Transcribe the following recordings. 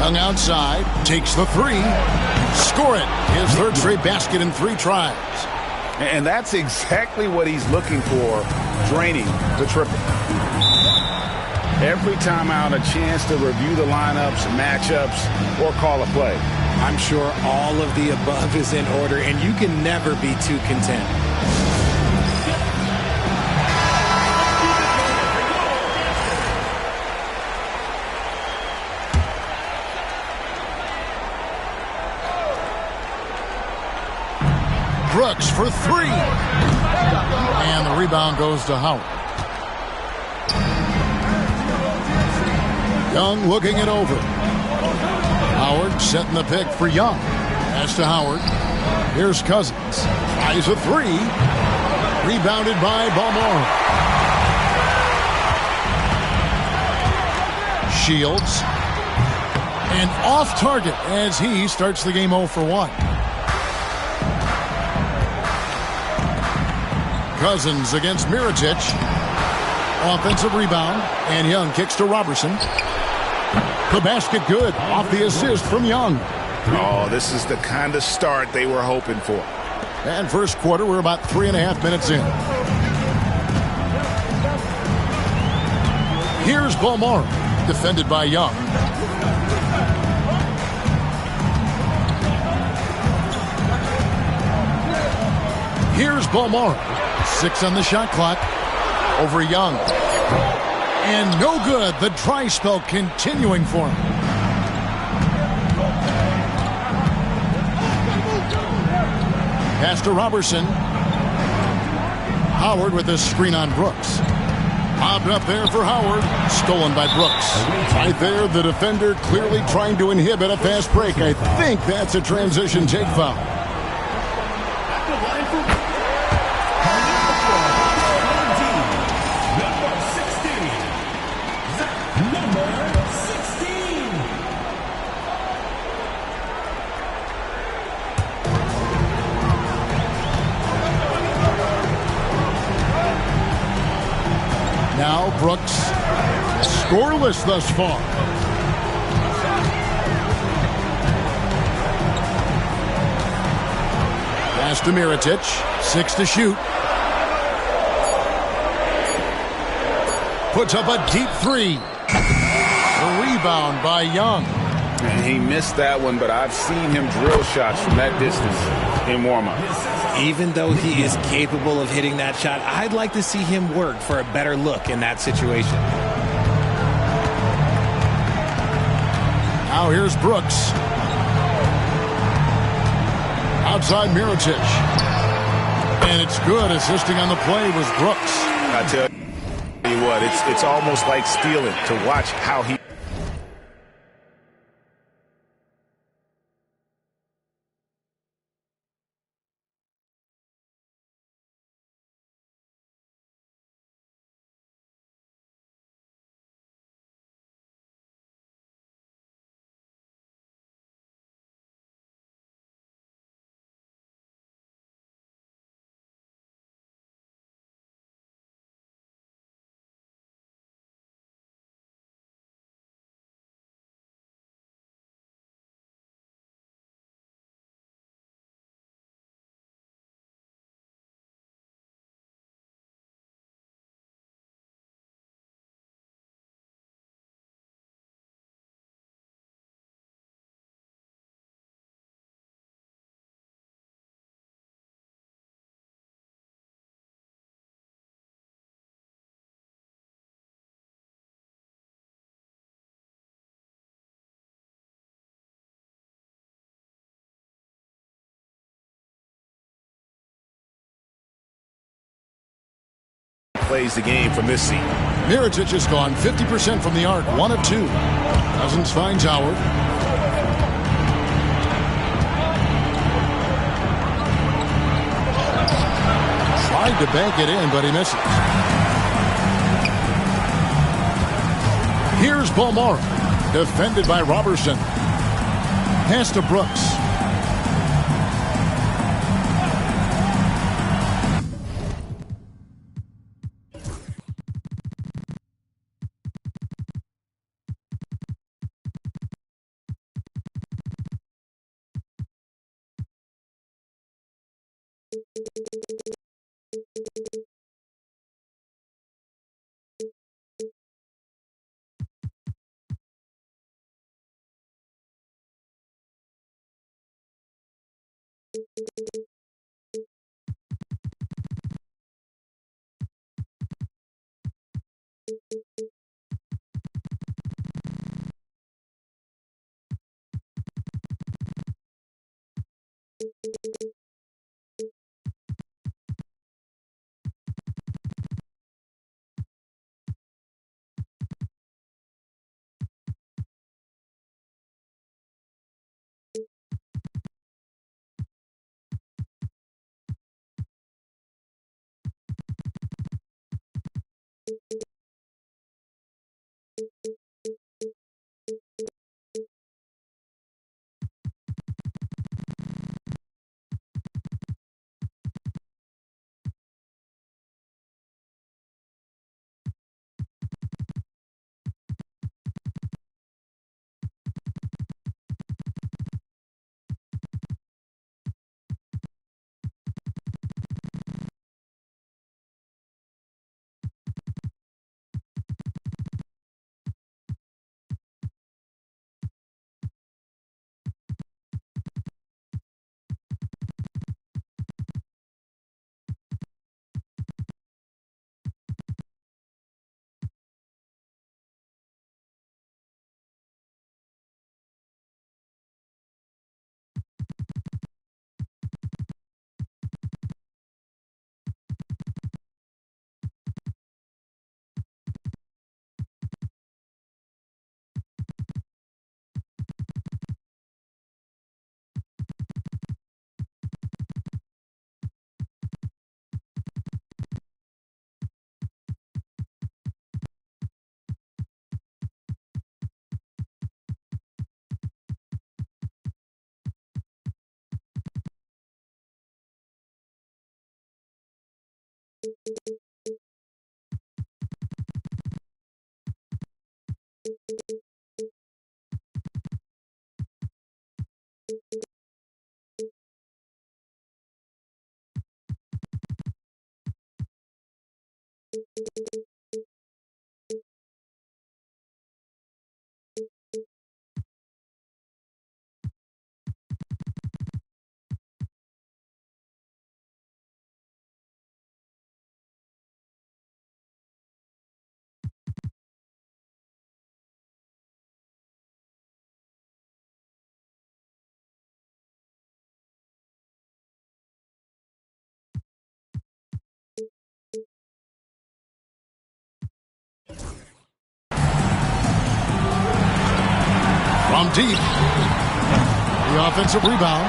Young outside, takes the three. Score it. His third straight basket in 3 tries. And that's exactly what he's looking for, draining the triple. Every time out, a chance to review the lineups, matchups, or call a play. I'm sure all of the above is in order, and you can never be too content. Brooks for 3. And the rebound goes to Howard. Young looking it over. Howard setting the pick for Young. Pass to Howard. Here's Cousins. Tries a 3. Rebounded by Balmore. Shields. And off target as he starts the game 0 for 1. Cousins against Mirotic. Offensive rebound. And Young kicks to Robertson. The basket good. Off the assist from Young. Oh, this is the kind of start they were hoping for. And first quarter, we're about 3.5 minutes in. Here's Balmore. Defended by Young. Here's Balmore. 6 on the shot clock. Over Young. And no good. The dry spell continuing for him. Pass to Robertson. Howard with a screen on Brooks. Popped up there for Howard. Stolen by Brooks. Right there, the defender clearly trying to inhibit a fast break. I think that's a transition take foul. Now Brooks, scoreless thus far. Pass to Mirotic, 6 to shoot. Puts up a deep 3. The rebound by Young. And he missed that one, but I've seen him drill shots from that distance in warm-up. Even though he is capable of hitting that shot, I'd like to see him work for a better look in that situation. Now here's Brooks. Outside Mirotic. And it's good. Assisting on the play was Brooks. I tell you what, it's almost like stealing to watch how he plays the game from this seat. Mirotic has gone 50% from the arc, 1 of 2. Cousins finds Howard. Tried to bank it in, but he misses. Here's Balmore, defended by Robertson. Pass to Brooks. From deep, the offensive rebound.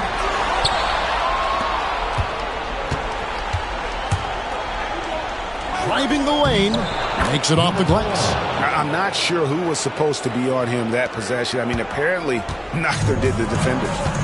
Driving the lane, makes it off the glass. I'm not sure who was supposed to be on him that possession. I mean, apparently neither did the defenders.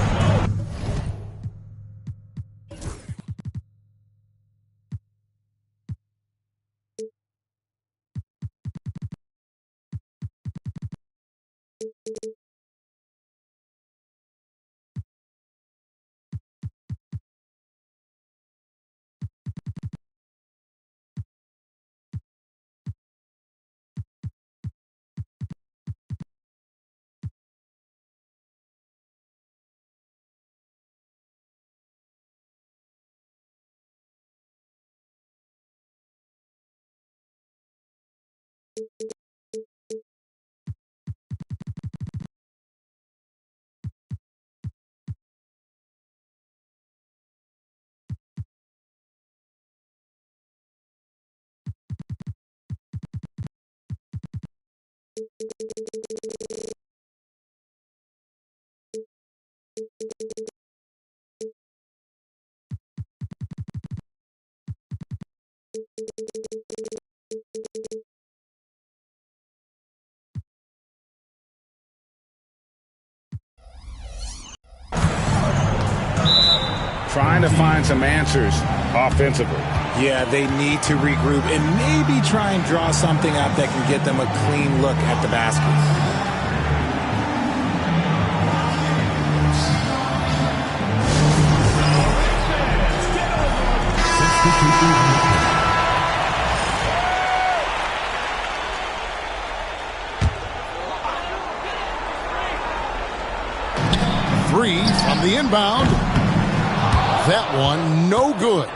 Trying to find some answers offensively. Yeah, they need to regroup and maybe try and draw something up that can get them a clean look at the basket. Three from the inbound. That one, no good.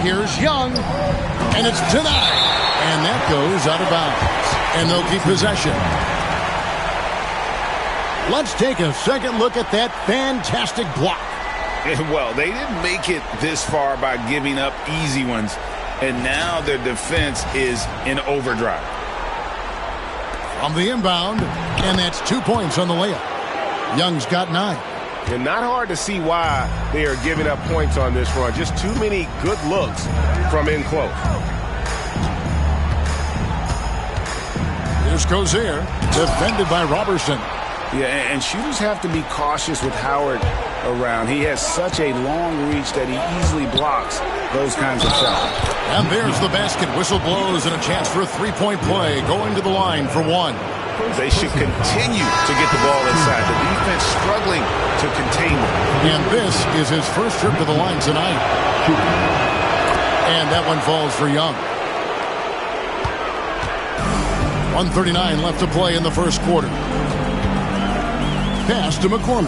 Here's Young, and it's denied. And that goes out of bounds. And they'll keep possession. Let's take a second look at that fantastic block. Well, they didn't make it this far by giving up easy ones. And now their defense is in overdrive. From the inbound, and that's 2 points on the layup. Young's got 9. And not hard to see why they are giving up points on this run. Just too many good looks from in close. Here's Cozier, defended by Robertson. Yeah, and shooters have to be cautious with Howard around. He has such a long reach that he easily blocks those kinds of shots. And there's the basket. Whistle blows and a chance for a three-point play. Going to the line for 1. They should continue to get the ball inside. The defense struggling to contain them. And this is his first trip to the line tonight. And that one falls for Young. 1:39 left to play in the first quarter. Pass to McCormick.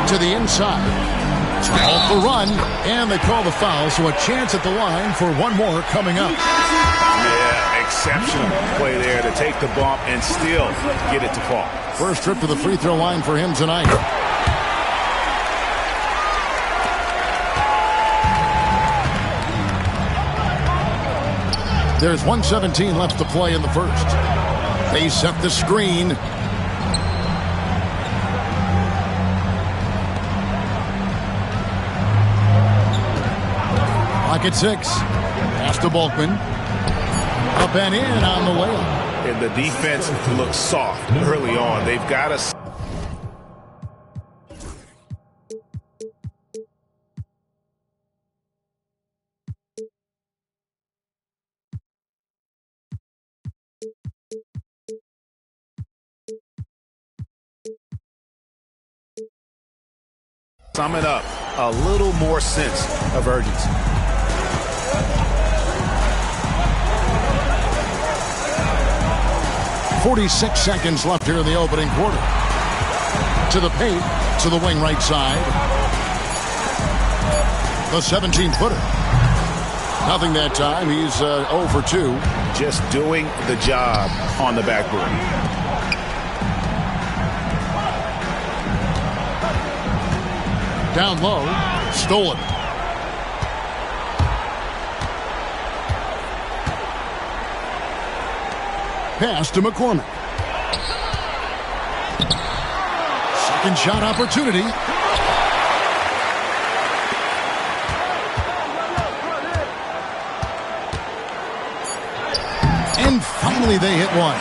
To the inside. Off the run, and they call the foul, so a chance at the line for one more coming up. Yeah, exceptional play there to take the bump and still get it to fall. First trip to the free throw line for him tonight. There's 1:17 left to play in the first. They set the screen. Clock at 6. Pass to Bulkman. Up and in on the layup. And the defense looks soft early on. They've got to... sum it up, a little more sense of urgency. .46 seconds left here in the opening quarter. To the paint, to the wing right side. The 17-footer. Nothing that time. He's 0 for 2. Just doing the job on the backboard. Down low, stolen. Pass to McCormick. Second shot opportunity. And finally they hit one.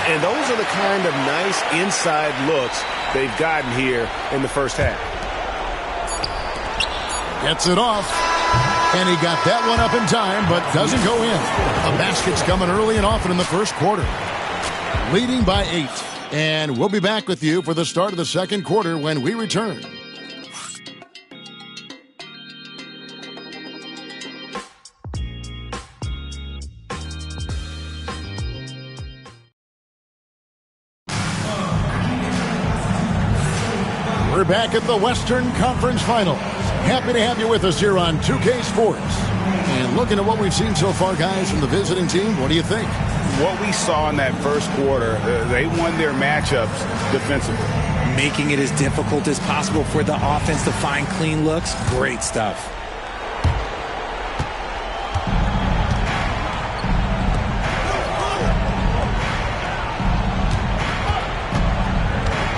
And those are the kind of nice inside looks they've gotten here in the first half. Gets it off. And he got that one up in time, but doesn't go in. A basket's coming early and often in the first quarter. Leading by 8. And we'll be back with you for the start of the second quarter when we return. We're back at the Western Conference Finals. Happy to have you with us here on 2K Sports. And looking at what we've seen so far, guys, from the visiting team, what do you think? What we saw in that first quarter, they won their matchups defensively. Making it as difficult as possible for the offense to find clean looks. Great stuff.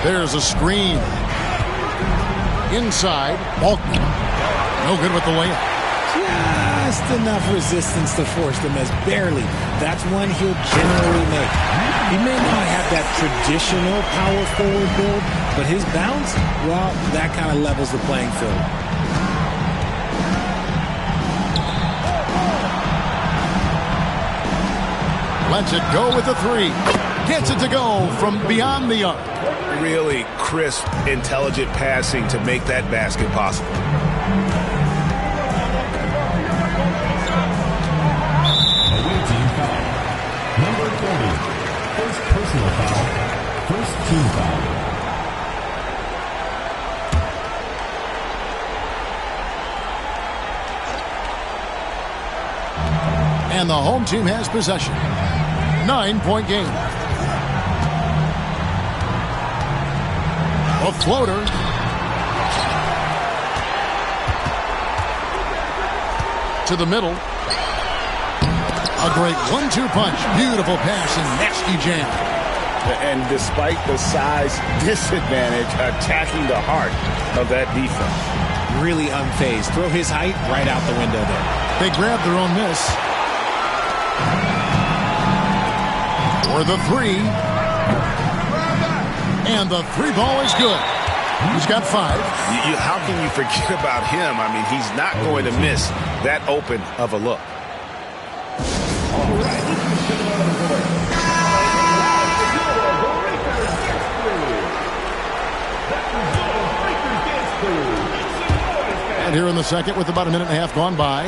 There's a screen. Inside, Bulkman. No good with the layup. Just enough resistance to force them as barely. That's one he'll generally make. He may not have that traditional power forward build, but his bounce, well, that kind of levels the playing field. Lets it go with the 3. Gets it to go from beyond the arc. Really crisp, intelligent passing to make that basket possible. And the home team has possession. 9-point game. A floater. To the middle. A great 1-2 punch. Beautiful pass and nasty jam. And despite the size disadvantage, attacking the heart of that defense. Really unfazed. Throw his height right out the window there. They grab their own miss. For the three. And the three ball is good. He's got 5. How can you forget about him? I mean, he's not going to miss that open of a look. And here in the second with about a minute and a half gone by.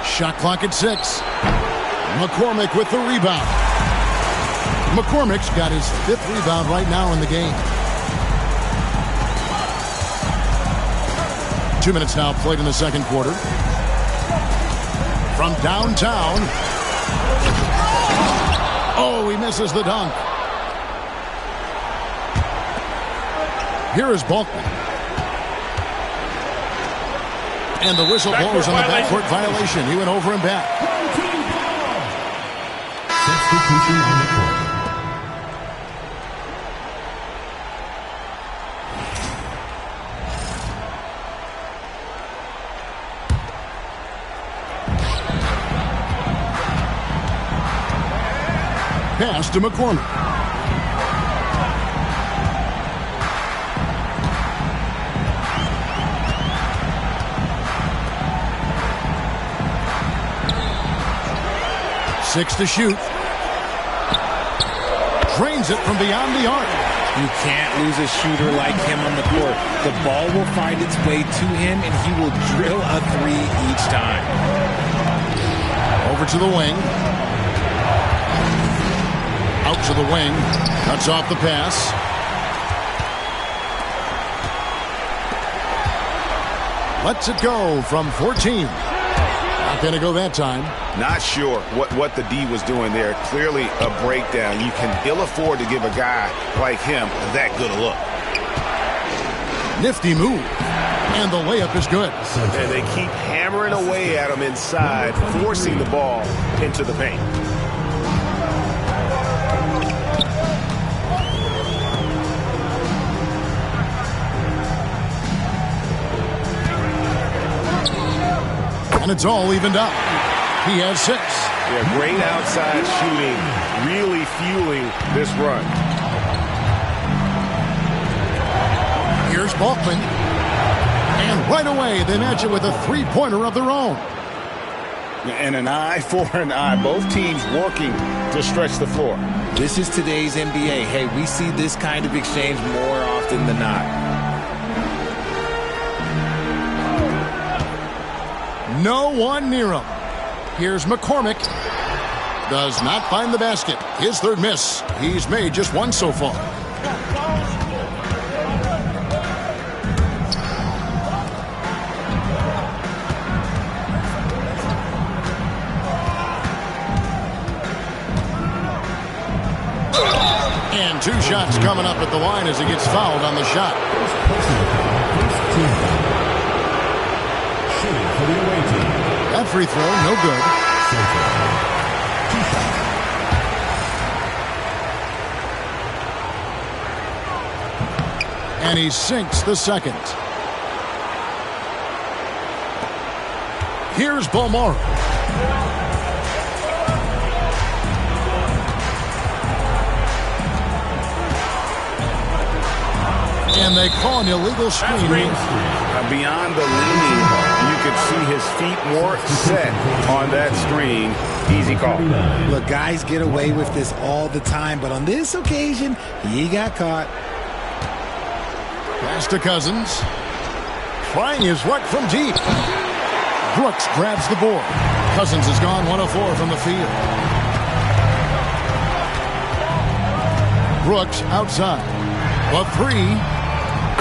Shot clock at 6. McCormick with the rebound. McCormick's got his 5th rebound right now in the game. 2 minutes now played in the second quarter. From downtown. Oh, he misses the dunk. Here is Balkman. And the whistle blows on the backcourt violation. He went over and back. Substitution on the court. Pass to McCormick. Six to shoot. Drains it from beyond the arc. You can't lose a shooter like him on the court. The ball will find its way to him, and he will drill a 3 each time. Over to the wing. Out to the wing. Cuts off the pass. Lets it go from 14. Not going to go that time. Not sure what the D was doing there. Clearly a breakdown. You can ill afford to give a guy like him that good a look. Nifty move. And the layup is good. And they keep hammering away at him inside, forcing the ball into the paint. And it's all evened up. He has 6. Yeah, great outside shooting, really fueling this run. Here's Balkman. And right away, they match it with a 3-pointer of their own. And an eye for an eye. Both teams working to stretch the floor. This is today's NBA. Hey, we see this kind of exchange more often than not. No one near him. Here's McCormick. Does not find the basket. His 3rd miss. He's made just 1 so far. And 2 shots coming up at the line as he gets fouled on the shot. That free throw, no good. And he sinks the second. Here's Bomaro. And they call an illegal screen. Beyond the leaning, you could see his feet more set on that screen. Easy call. Look, guys get away with this all the time, but on this occasion, he got caught. Pass to Cousins. Trying his luck from deep. Brooks grabs the board. Cousins has gone 1 of 4 from the field. Brooks outside. A three.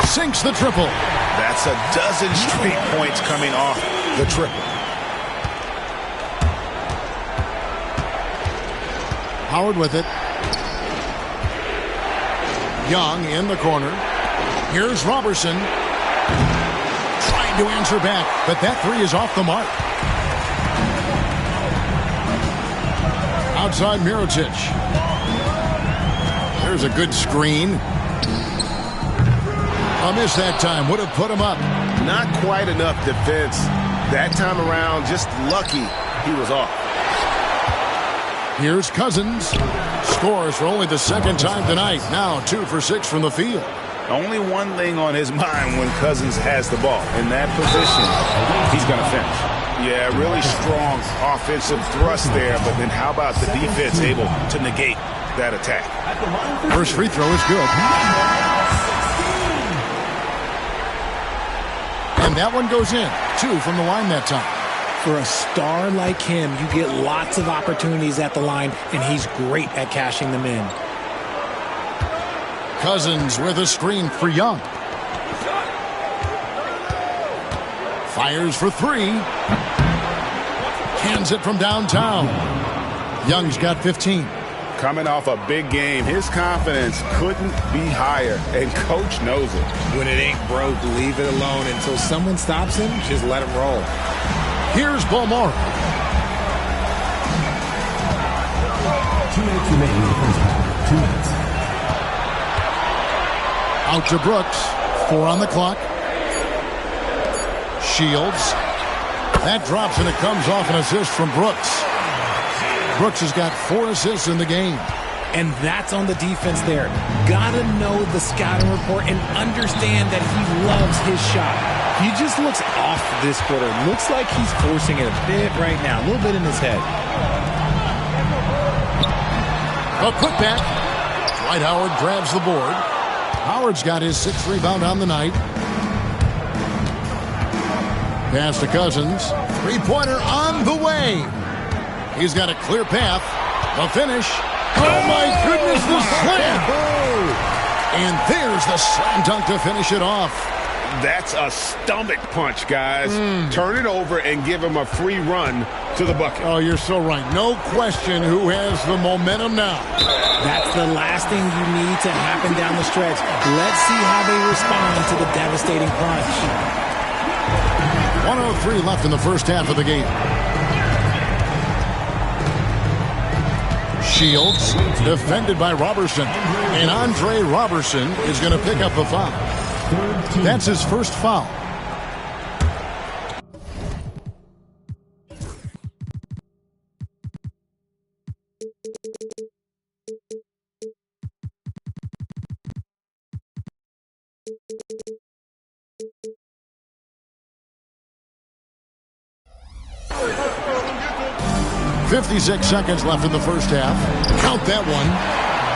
Sinks the triple. That's a dozen straight points coming off the triple. Howard with it. Young in the corner. Here's Robertson. Trying to answer back, but that three is off the mark. Outside Mirotic. There's a good screen. A miss that time. Would have put him up. Not quite enough defense. That time around, just lucky he was off. Here's Cousins. Scores for only the second time tonight. Now 2 for 6 from the field. Only one thing on his mind when Cousins has the ball. In that position, he's going to finish. Yeah, really strong offensive thrust there, but then how about the defense able to negate that attack? First free throw is good. And that one goes in. 2 from the line that time. For a star like him, you get lots of opportunities at the line, and he's great at cashing them in. Cousins with a screen for Young. Fires for three. Hands it from downtown. Young's got 15. Coming off a big game, his confidence couldn't be higher, and Coach knows it. When it ain't broke, leave it alone until someone stops him. Just let him roll. Here's Balmore. 2 minutes remaining in the first half. 2 minutes. Out to Brooks. 4 on the clock. Shields. That drops and it comes off an assist from Brooks. Brooks has got 4 assists in the game. And that's on the defense there. Gotta know the scouting report and understand that he loves his shot. He just looks off this quarter. Looks like he's forcing it a bit right now. A little bit in his head. A putback. Dwight Howard grabs the board. Howard's got his 6th rebound on the night. Pass to Cousins. Three-pointer on the way. He's got a clear path. The finish. Oh, my goodness, the slam. And there's the slam dunk to finish it off. That's a stomach punch, guys. Turn it over and give him a free run to the bucket. Oh, you're so right. No question who has the momentum now. That's the last thing you need to happen down the stretch. Let's see how they respond to the devastating punch. 1:03 left in the first half of the game. Shields, defended by Robertson. And Andre Robertson is going to pick up a foul. That's his first foul. .56 seconds left in the first half. Count that one.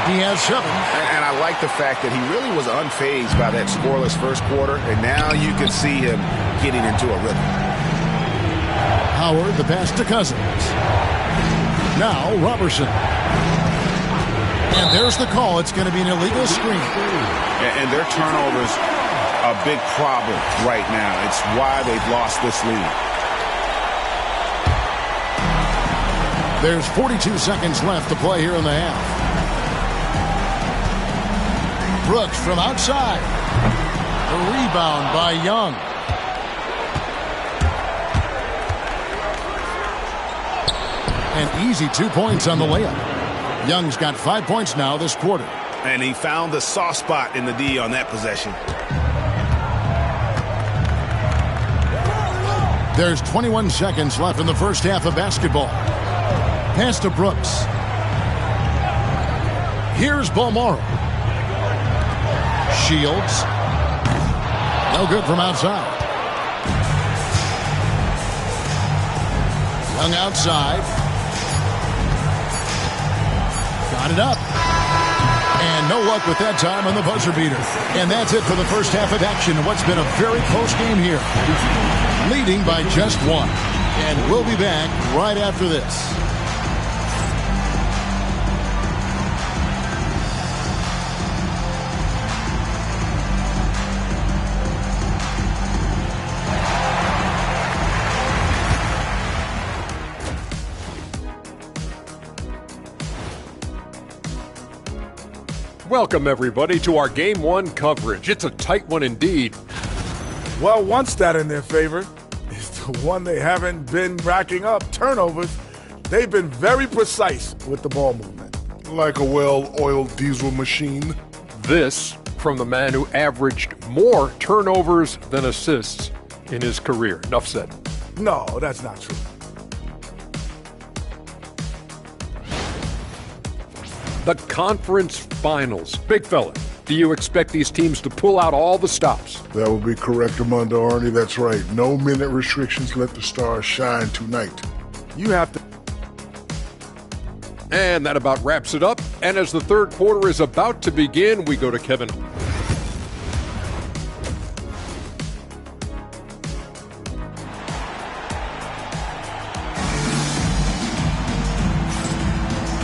He has 7. And I like the fact that he really was unfazed by that scoreless first quarter, and now you can see him getting into a rhythm. Howard, the pass to Cousins. Now Robertson. And there's the call. It's going to be an illegal screen. And their turnovers a big problem right now. It's why they've lost this lead. There's 42 seconds left to play here in the half. Brooks from outside. The rebound by Young. An easy 2 points on the layup. Young's got 5 points now this quarter. And he found the soft spot in the D on that possession. There's 21 seconds left in the first half of basketball. Pass to Brooks. Here's Balmore. Shields. No good from outside. Young outside. Got it up. And no luck with that time on the buzzer beater. And that's it for the first half of action in what's been a very close game here. Leading by just 1. And we'll be back right after this. Welcome, everybody, to our Game 1 coverage. It's a tight one indeed. Well, one stat in their favor is the one they haven't been racking up, turnovers. They've been very precise with the ball movement. Like a well-oiled diesel machine. This from the man who averaged more turnovers than assists in his career. Enough said. No, that's not true. The conference finals. Big fella, do you expect these teams to pull out all the stops? That would be correct, Armando Arnie. That's right. No minute restrictions. Let the stars shine tonight. You have to. And that about wraps it up. And as the third quarter is about to begin, we go to Kevin.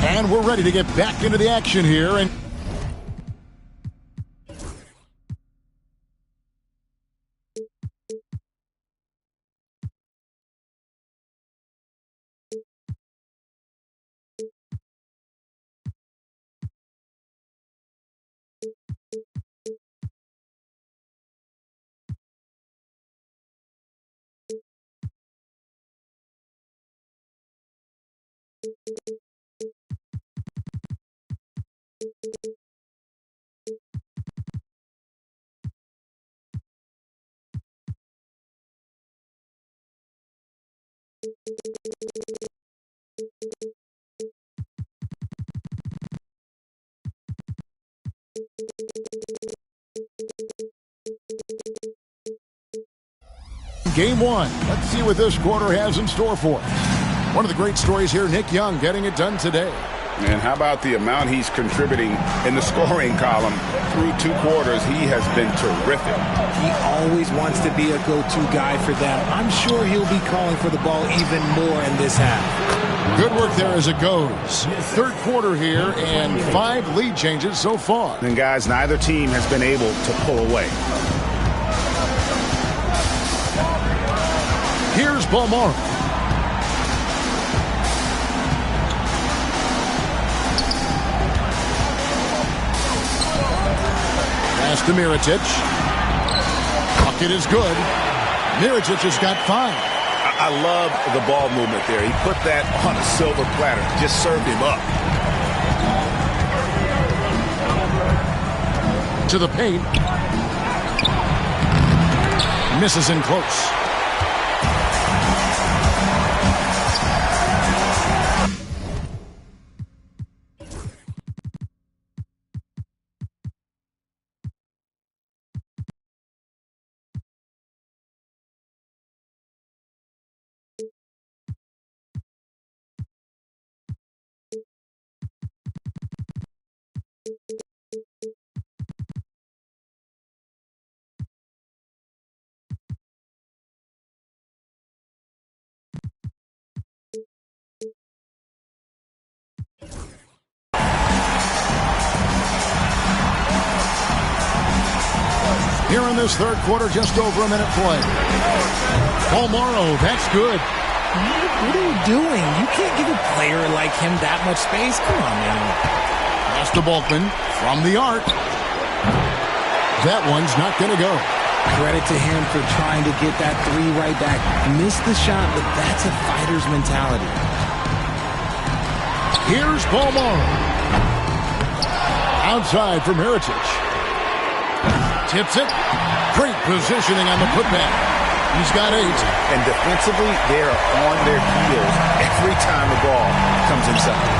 And we're ready to get back into the action here. And Game 1. Let's see what this quarter has in store for us. One of the great stories here, Nick Young getting it done today. And how about the amount he's contributing in the scoring column through 2 quarters? He has been terrific. He always wants to be a go-to guy for them. I'm sure he'll be calling for the ball even more in this half. Good work there as it goes. Third quarter here and 5 lead changes so far. And guys, neither team has been able to pull away. Here's Balmore. Pass to Mirotic. Bucket is good. Mirotic has got 5. I love the ball movement there. He put that on a silver platter. Just served him up. To the paint. Misses in close. Here in this third quarter, just over a minute play. Balmoro, that's good. What are you doing? You can't give a player like him that much space. Come on, man. Pass to Bulkman from the arc. That one's not going to go. Credit to him for trying to get that 3 right back. Missed the shot, but that's a fighter's mentality. Here's Balmoro. Outside for Mirotic. Tips it. Great positioning on the putback. He's got 8. And defensively, they are on their heels every time the ball comes inside.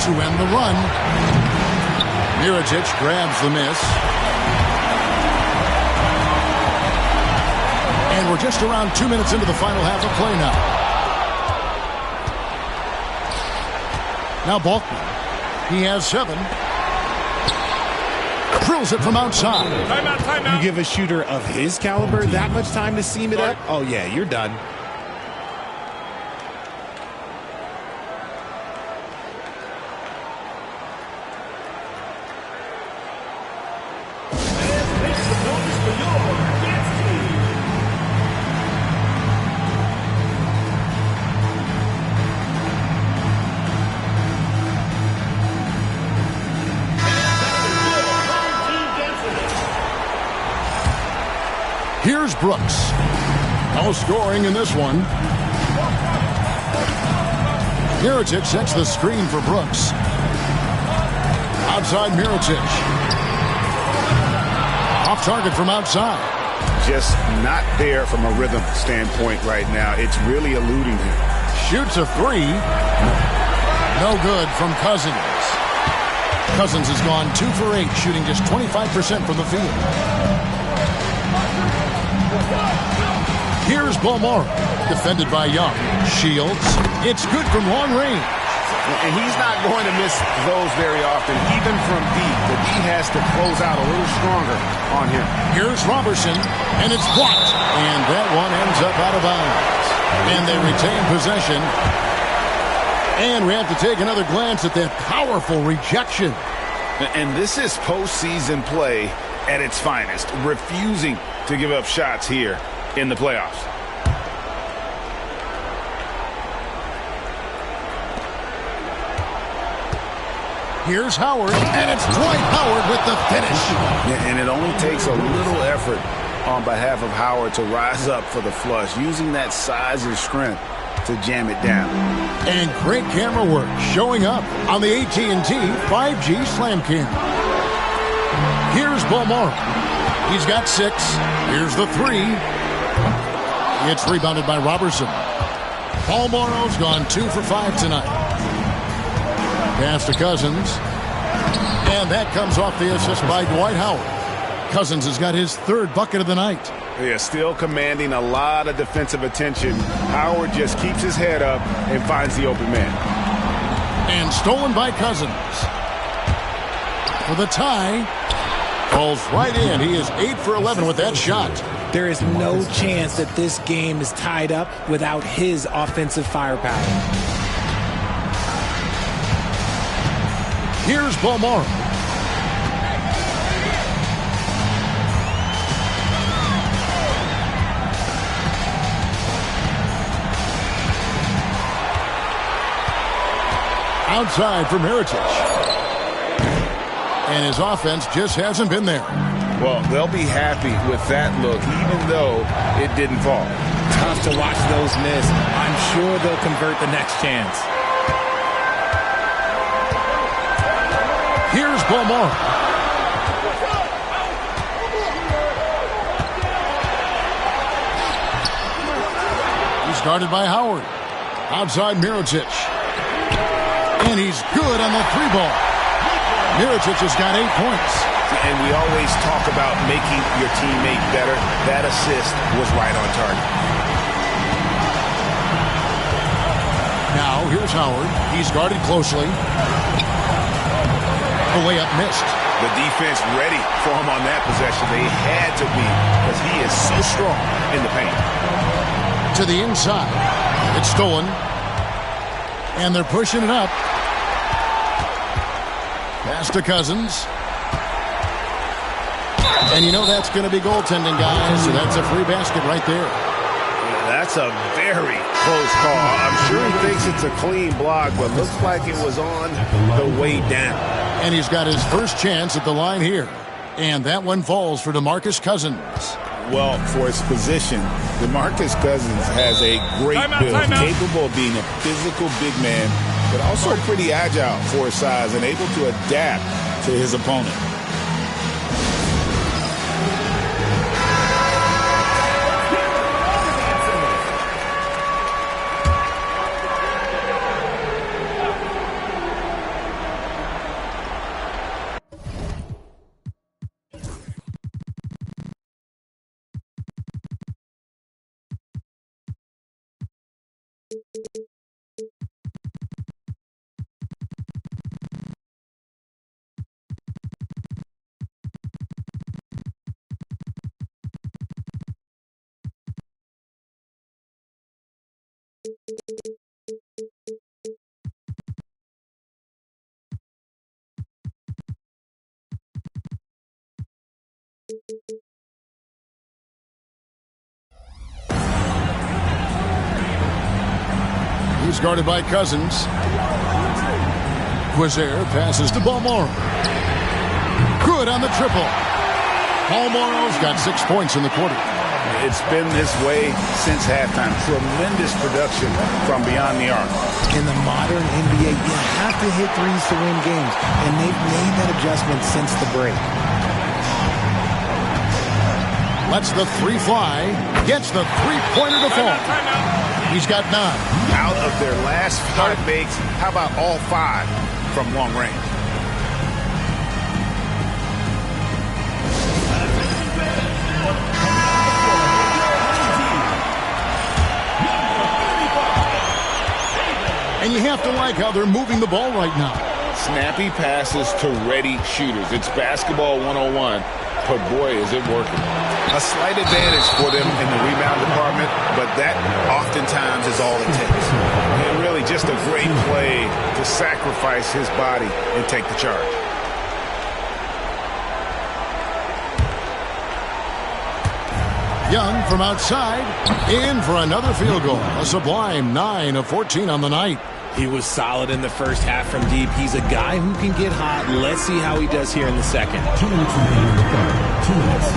To end the run. Mirotic grabs the miss. And we're just around 2 minutes into the final half of play now. Now Balkman. He has 7. Drills it from outside. Timeout. You give a shooter of his caliber that much time to seam it up? Oh, yeah, you're done. Here's Brooks. No scoring in this one. Mirotic sets the screen for Brooks. Outside Mirotic. Off target from outside. Just not there from a rhythm standpoint right now. It's really eluding him. Shoots a three. No good from Cousins. Cousins has gone 2 for 8, shooting just 25% from the field. Here's Bolmaro, defended by Young. Shields. It's good from long range. And he's not going to miss those very often, even from deep. The D has to close out a little stronger on him. Here's Robertson, and it's blocked. And that one ends up out of bounds. And they retain possession. And we have to take another glance at that powerful rejection. And this is postseason play at its finest, refusing to give up shots here in the playoffs. Here's Howard, and it's Dwight Howard with the finish. Yeah, and it only takes a little effort on behalf of Howard to rise up for the flush, using that size and strength to jam it down. And great camera work showing up on the AT&T 5G Slam Cam. Here's Bolmaro. He's got 6. Here's the 3. It's rebounded by Robertson. Bolmaro's gone 2 for 5 tonight. Pass to Cousins. And that comes off the assist by Dwight Howard. Cousins has got his 3rd bucket of the night. They are still commanding a lot of defensive attention. Howard just keeps his head up and finds the open man. And stolen by Cousins. For the tie. Falls right in. He is 8 for 11 with that shot. There is no chance that this game is tied up without his offensive firepower. Here's Bolmaro. Outside for Mirotic. And his offense just hasn't been there. Well, they'll be happy with that look, even though it didn't fall. Tough to watch those miss. I'm sure they'll convert the next chance. Here's Bolmaro. He's guarded by Howard. Outside Mirotic. And he's good on the 3-ball. Mirotic has got 8 points. And we always talk about making your teammate better. That assist was right on target. Now, here's Howard. He's guarded closely. The layup missed. The defense ready for him on that possession. They had to be, because he is so strong in the paint. To the inside. It's stolen. And they're pushing it up. Pass to Cousins. And you know that's going to be goaltending, guys. So that's a free basket right there. That's a very close call. I'm sure he thinks it's a clean block, but looks like it was on the way down. And he's got his first chance at the line here. And that one falls for DeMarcus Cousins. Well, for his position, DeMarcus Cousins has a great build, capable of being a physical big man, but also pretty agile for his size and able to adapt to his opponent. He's guarded by Cousins. Quizair passes to Bolmaro. Good on the triple. Bolmaro's got 6 points in the quarter. It's been this way since halftime. Tremendous production from beyond the arc. In the modern NBA, you have to hit threes to win games, and they've made that adjustment since the break. Lets the three fly. Gets the three-pointer to fall. He's got 9. Out of their last 5 makes, how about all 5 from long range? And you have to like how they're moving the ball right now. Snappy passes to ready shooters. It's basketball 101, but boy, is it working. A slight advantage for them in the rebound department, but that oftentimes is all it takes. And really just a great play to sacrifice his body and take the charge. Young from outside, in for another field goal. A sublime 9 of 14 on the night. He was solid in the first half from deep. He's a guy who can get hot. Let's see how he does here in the second. 2 minutes remaining in the third. 2 minutes.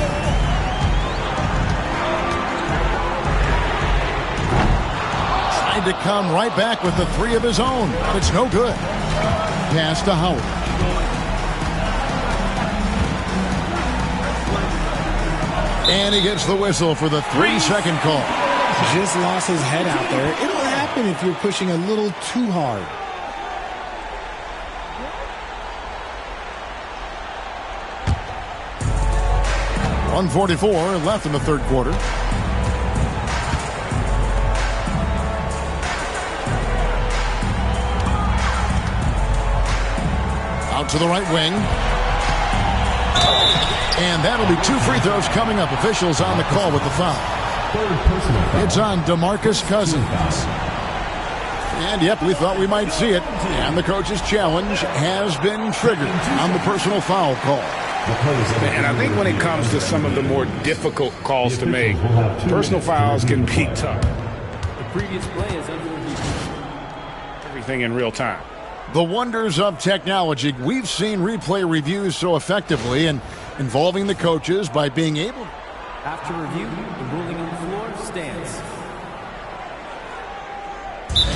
Tried to come right back with the 3 of his own, but it's no good. Pass to Howard. And he gets the whistle for the 3-second call. Just lost his head out there. It'll happen if you're pushing a little too hard. .144 left in the third quarter. Out to the right wing. And that'll be 2 free throws coming up. Officials on the call with the foul. It's on DeMarcus Cousins. And, yep, we thought we might see it. And the coach's challenge has been triggered on the personal foul call. And I think when it comes to some of the more difficult calls to make, personal fouls can be tough. The previous play is under review. Everything in real time. The wonders of technology. We've seen replay reviews so effectively and involving the coaches by being able. After review, the ruling on the floor stands.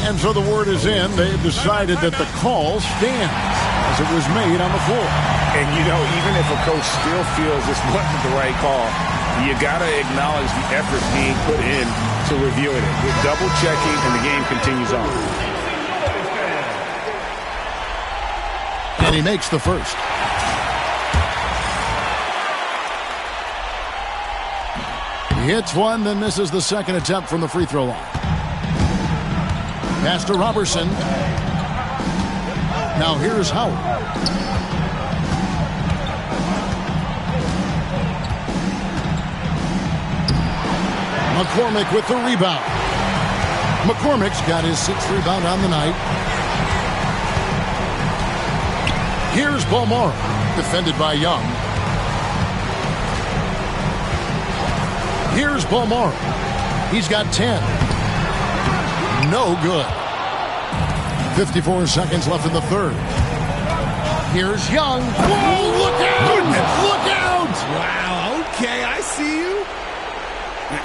And so the word is in. They've decided that the call stands as it was made on the floor. And, you know, even if a coach still feels this wasn't the right call, you got to acknowledge the effort being put in to reviewing it. With double checking, and the game continues on. And he makes the first. He hits one, then misses the second attempt from the free throw line. Pass to Robertson. Now here's Howard. McCormick with the rebound. McCormick's got his 6th rebound on the night. Here's Balmore, defended by Young. Here's Balmore. He's got 10. No good. 54 seconds left in the third. Here's Young. Whoa, look out! Look out! Wow, okay, I see you.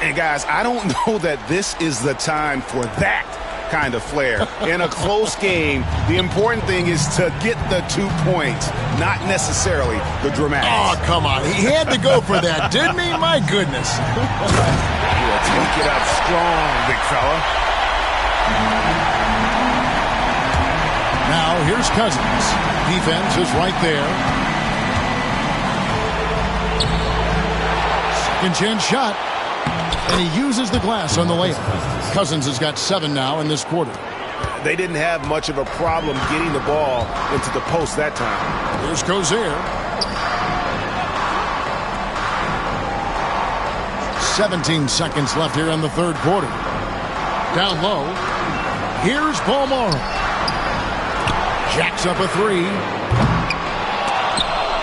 And, guys, I don't know that this is the time for that kind of flair. In a close game, the important thing is to get the 2 points, not necessarily the dramatics. Oh, come on. He had to go for that, didn't he? My goodness. Take it up strong, big fella. Now, here's Cousins. Defense is right there. Second chance shot. And he uses the glass on the layup. Cousins has got 7 now in this quarter. They didn't have much of a problem getting the ball into the post that time. Here's Cozier. 17 seconds left here in the third quarter. Down low. Here's Balmore. Jacks up a 3.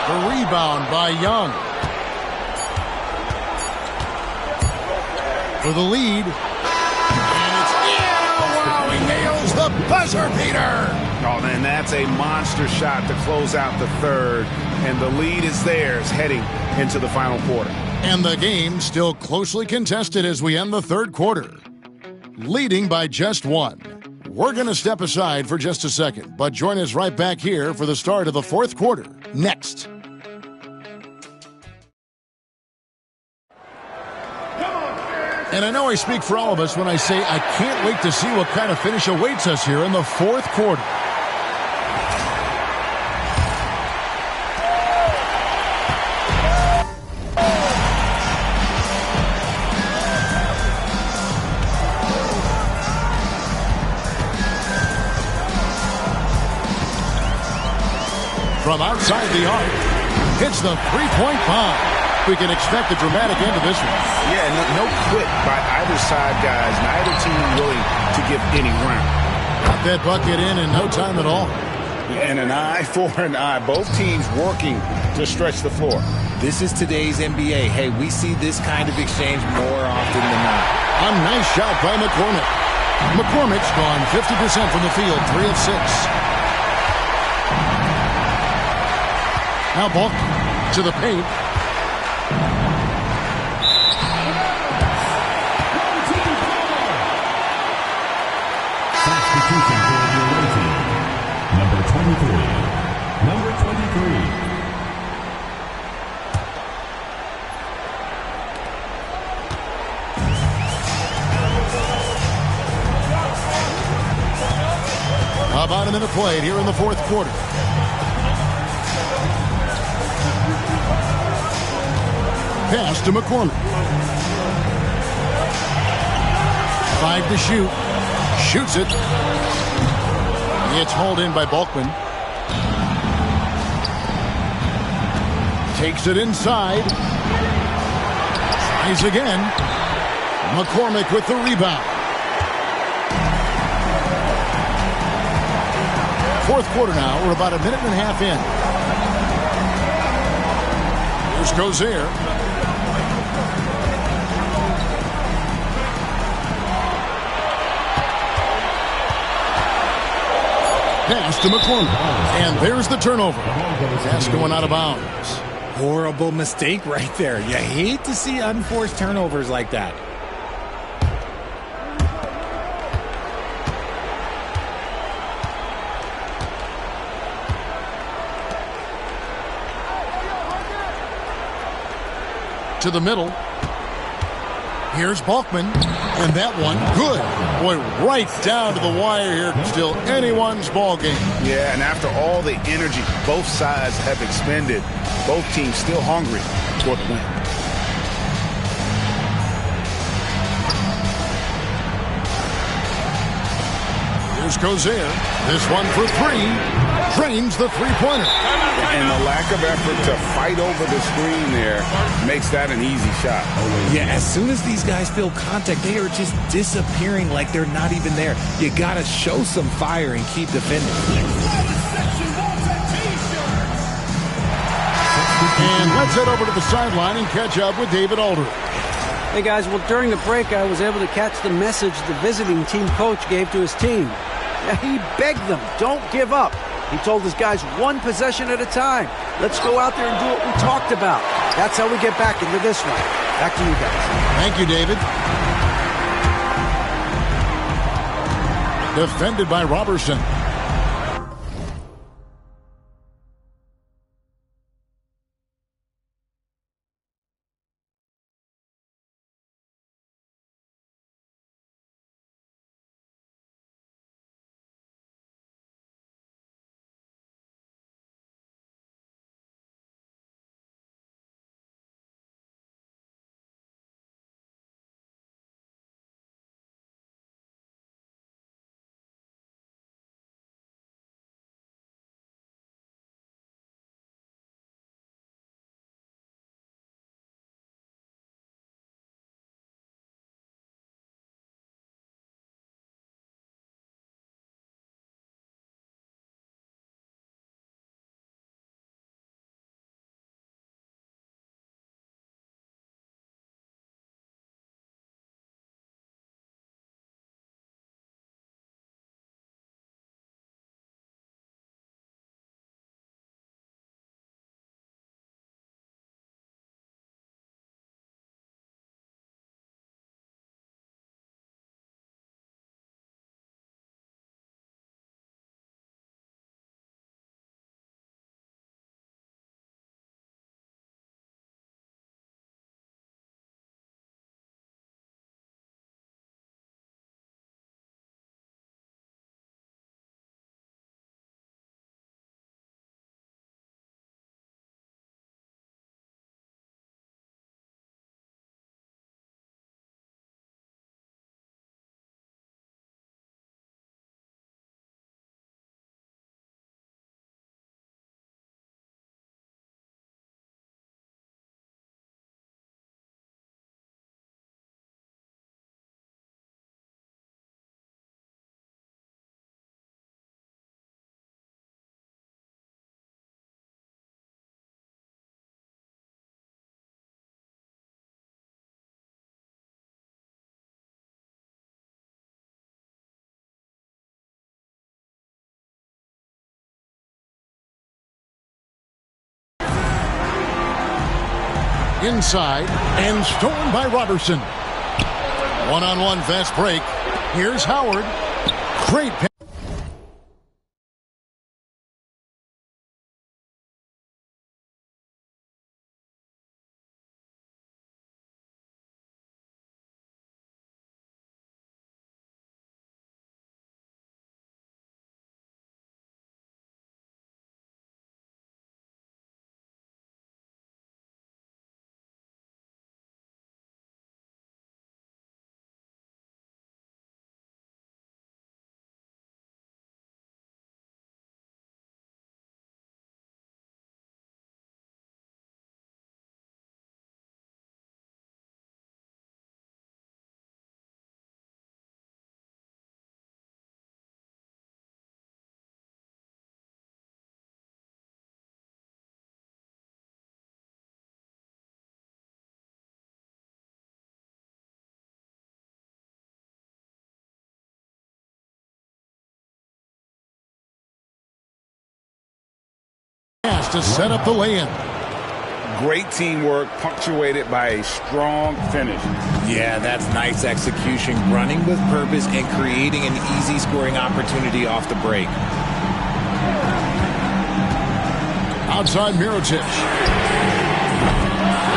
The rebound by Young. For the lead. And it's wow, he nails the buzzer beater. Oh, and that's a monster shot to close out the third. And the lead is theirs heading into the final quarter. And the game still closely contested as we end the third quarter. Leading by just one. We're going to step aside for just a second, but join us right back here for the start of the fourth quarter. Next. And I know I speak for all of us when I say I can't wait to see what kind of finish awaits us here in the fourth quarter. From outside the arc, hits the three-point bomb. We can expect a dramatic end to this one. Yeah, no quit by either side, guys. Neither team willing to give any round. Got that bucket in no time at all. And an eye for an eye. Both teams working to stretch the floor. This is today's NBA. Hey, we see this kind of exchange more often than not. A nice shot by McCormick. McCormick's gone 50% from the field, 3 of 6. Now Bulk to the paint. Substitution for the away team. Number 23. Number 23. About a minute played here in the fourth quarter. Pass to McCormick. 5 to shoot. Shoots it. It's hauled in by Bulkman. Takes it inside. Tries again. McCormick with the rebound. Fourth quarter now. We're about a minute and a half in. Here's Gobert. Pass to McCormick. And there's the turnover. Pass going out of bounds. Horrible mistake right there. You hate to see unforced turnovers like that. To the middle. Here's Bulkman. And that one, good. Boy, right down to the wire here. Still anyone's ball game. Yeah, and after all the energy both sides have expended, both teams still hungry for the win. Here's Gobert. This one for 3. Drains the three-pointer. And the lack of effort to fight over the screen there makes that an easy shot. Yeah, as soon as these guys feel contact, they are just disappearing like they're not even there. You got to show some fire and keep defending. And let's head over to the sideline and catch up with David Aldridge. Hey, guys, well, during the break, I was able to catch the message the visiting team coach gave to his team. Yeah, he begged them, don't give up. He told his guys one possession at a time. Let's go out there and do what we talked about. That's how we get back into this one. Back to you guys. Thank you, David. Defended by Robertson. Inside and stolen by Robertson. One-on-one fast break. Here's Howard. Great pass. To set up the lay-in. Great teamwork punctuated by a strong finish. Yeah, that's nice execution, running with purpose and creating an easy scoring opportunity off the break. Outside Mirotic.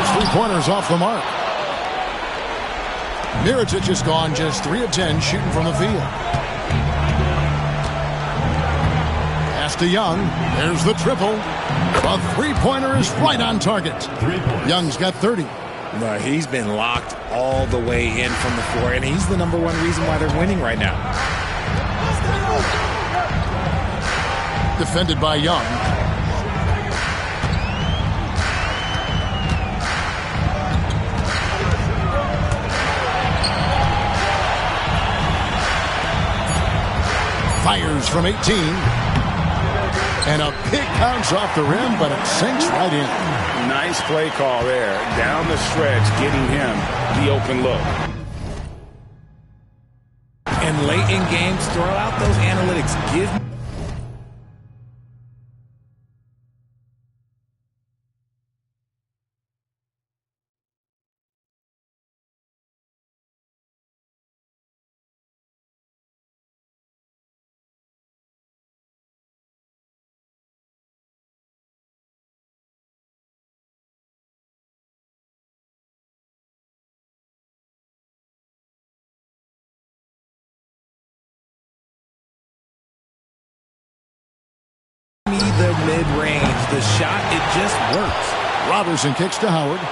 His three-pointers off the mark. Mirotic has gone just 3 of 10 shooting from the field. Pass to Young. There's the triple. A three-pointer is right on target. Young's got 30. He's been locked all the way in from the floor, and he's the #1 reason why they're winning right now. Defended by Young. Fires from 18. And a big bounce off the rim, but it sinks right in. Nice play call there. Down the stretch, getting him the open look. And late in games, throw out those analytics. Give me the mid-range. The shot, it just works. Robertson kicks to Howard.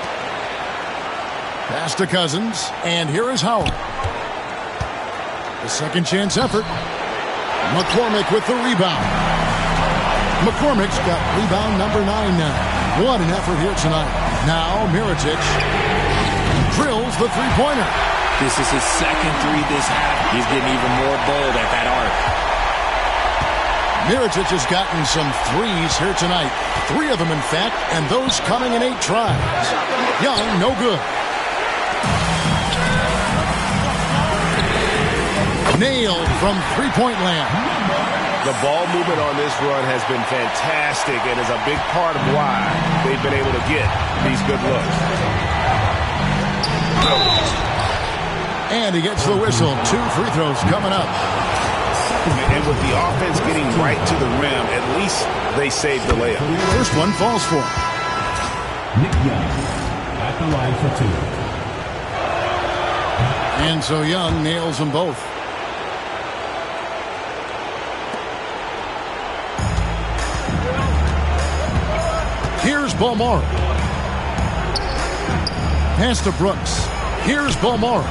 Pass to Cousins. And here is Howard. The second chance effort. McCormick with the rebound. McCormick's got rebound number 9 now. What an effort here tonight. Now Mirotic drills the three-pointer. This is his second three this half. He's getting even more bold at that arc. Mirotic has gotten some threes here tonight. 3 of them, in fact, and those coming in 8 tries. Young, no good. Nailed from three-point land. The ball movement on this run has been fantastic and is a big part of why they've been able to get these good looks. And he gets the whistle. 2 free throws coming up. And with the offense getting right to the rim, at least they saved the layup. First one falls for. Nick Young at the line for 2. And so Young nails them both. Here's Balmora. Pass to Brooks. Here's Balmora.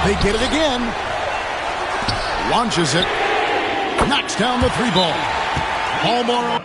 They get it again. Launches it. Knocks down the 3-ball. Balmora.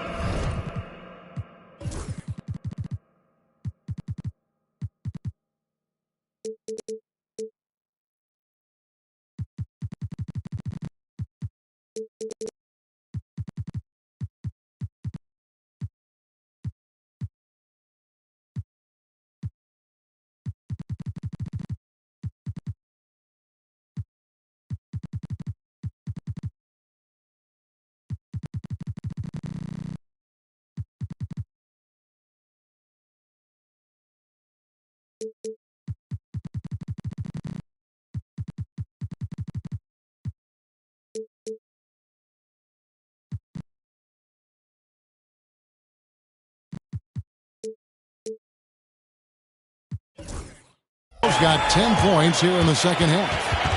got 10 points here in the second half.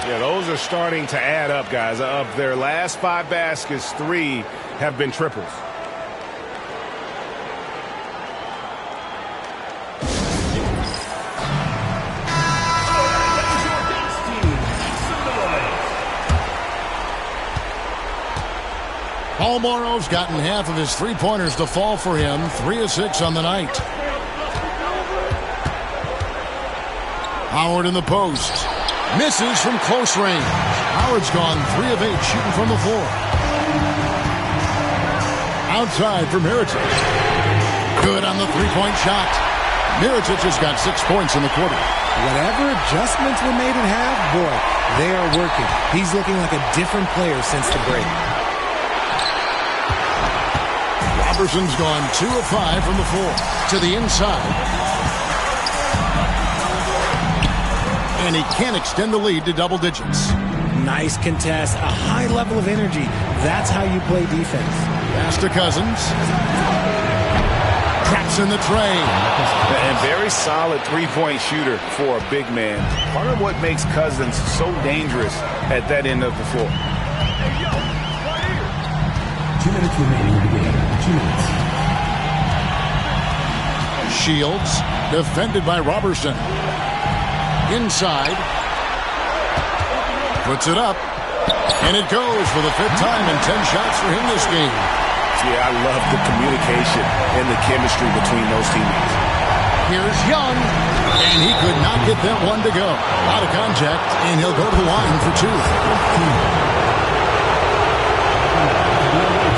Yeah, those are starting to add up, guys. Of their last 5 baskets, 3 have been triples. Paul Morrow's gotten half of his three-pointers to fall for him. 3 of 6 on the night. Howard in the post. Misses from close range. Howard's gone 3 of 8 shooting from the floor. Outside for Mirotic. Good on the three-point shot. Mirotic has got 6 points in the quarter. Whatever adjustments were made at half, boy, they are working. He's looking like a different player since the break. Roberson's gone 2 of 5 from the floor. To the inside. And he can't extend the lead to double digits. Nice contest, a high level of energy. That's how you play defense. Pass to Cousins. Traps in the tray. And very solid three-point shooter for a big man. Part of what makes Cousins so dangerous at that end of the floor. 2 minutes remaining in the game. 2 minutes. Shields, defended by Robertson. Inside. Puts it up. And it goes for the 5th time in 10 shots for him this game. Yeah, I love the communication and the chemistry between those teammates. Here's Young. And he could not get that one to go. Out of contact, and he'll go to the line for 2.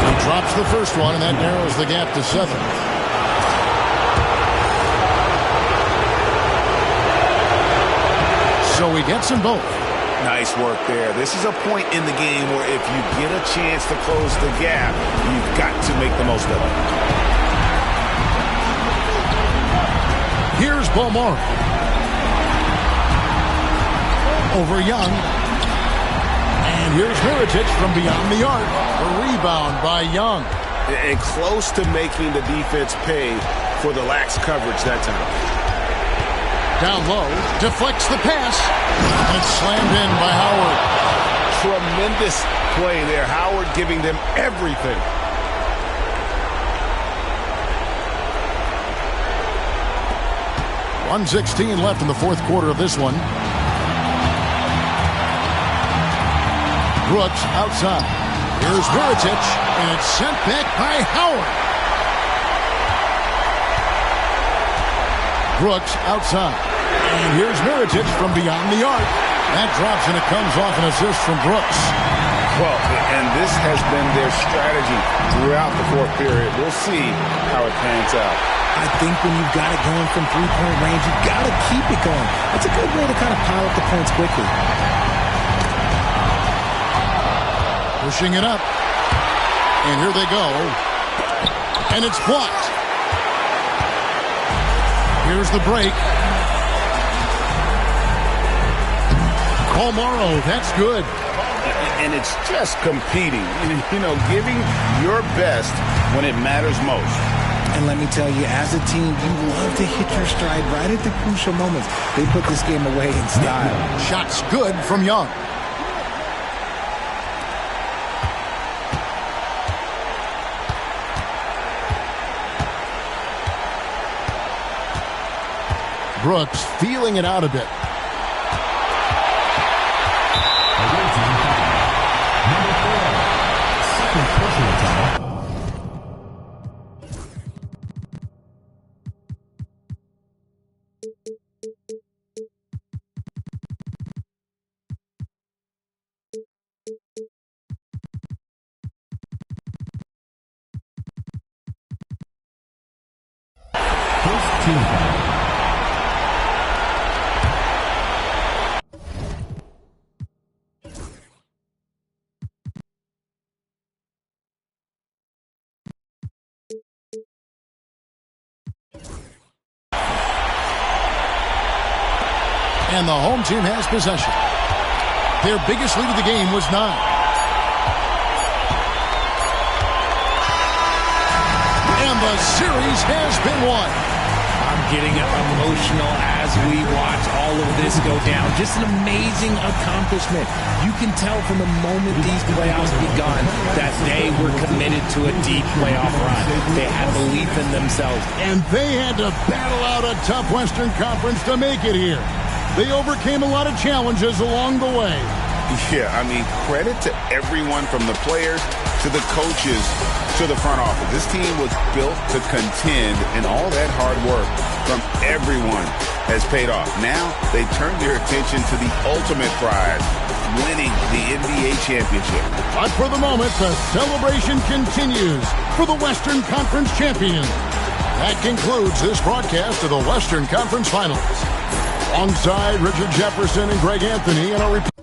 He drops the first one, and that narrows the gap to 7. So he gets them both. Nice work there. This is a point in the game where if you get a chance to close the gap, you've got to make the most of it. Here's Beaumont. Over Young. And here's Mirotic from beyond the arc. A rebound by Young. And close to making the defense pay for the lax coverage that time. Down low, deflects the pass, and it's slammed in by Howard. Tremendous play there. Howard giving them everything. .116 left in the 4th quarter of this one. Brooks outside. Here's Mirotic, and it's sent back by Howard. Brooks outside. And here's Mirotic from beyond the arc. That drops, and it comes off an assist from Brooks. Well, and this has been their strategy throughout the 4th period. We'll see how it pans out. I think when you've got it going from three-point range, you've got to keep it going. It's a good way to kind of pile up the points quickly. Pushing it up. And here they go. And it's blocked. Here's the break. Paul Morrow, that's good. And it's just competing. You know, giving your best when it matters most. And let me tell you, as a team, you love to hit your stride right at the crucial moments. They put this game away in style. Shots good from Young. Brooks feeling it out a bit. Number 4, second personal time. First team foul. And the home team has possession. Their biggest lead of the game was 9. And the series has been won. I'm getting emotional as we watch all of this go down. Just an amazing accomplishment. You can tell from the moment these playoffs begun that they were committed to a deep playoff run. They had belief in themselves. And they had to battle out a tough Western Conference to make it here. They overcame a lot of challenges along the way. Yeah, I mean, credit to everyone from the players to the coaches to the front office. This team was built to contend, and all that hard work from everyone has paid off. Now they turn their attention to the ultimate prize, winning the NBA championship. But for the moment, the celebration continues for the Western Conference champions. That concludes this broadcast of the Western Conference Finals. Alongside Richard Jefferson and Greg Anthony in our report.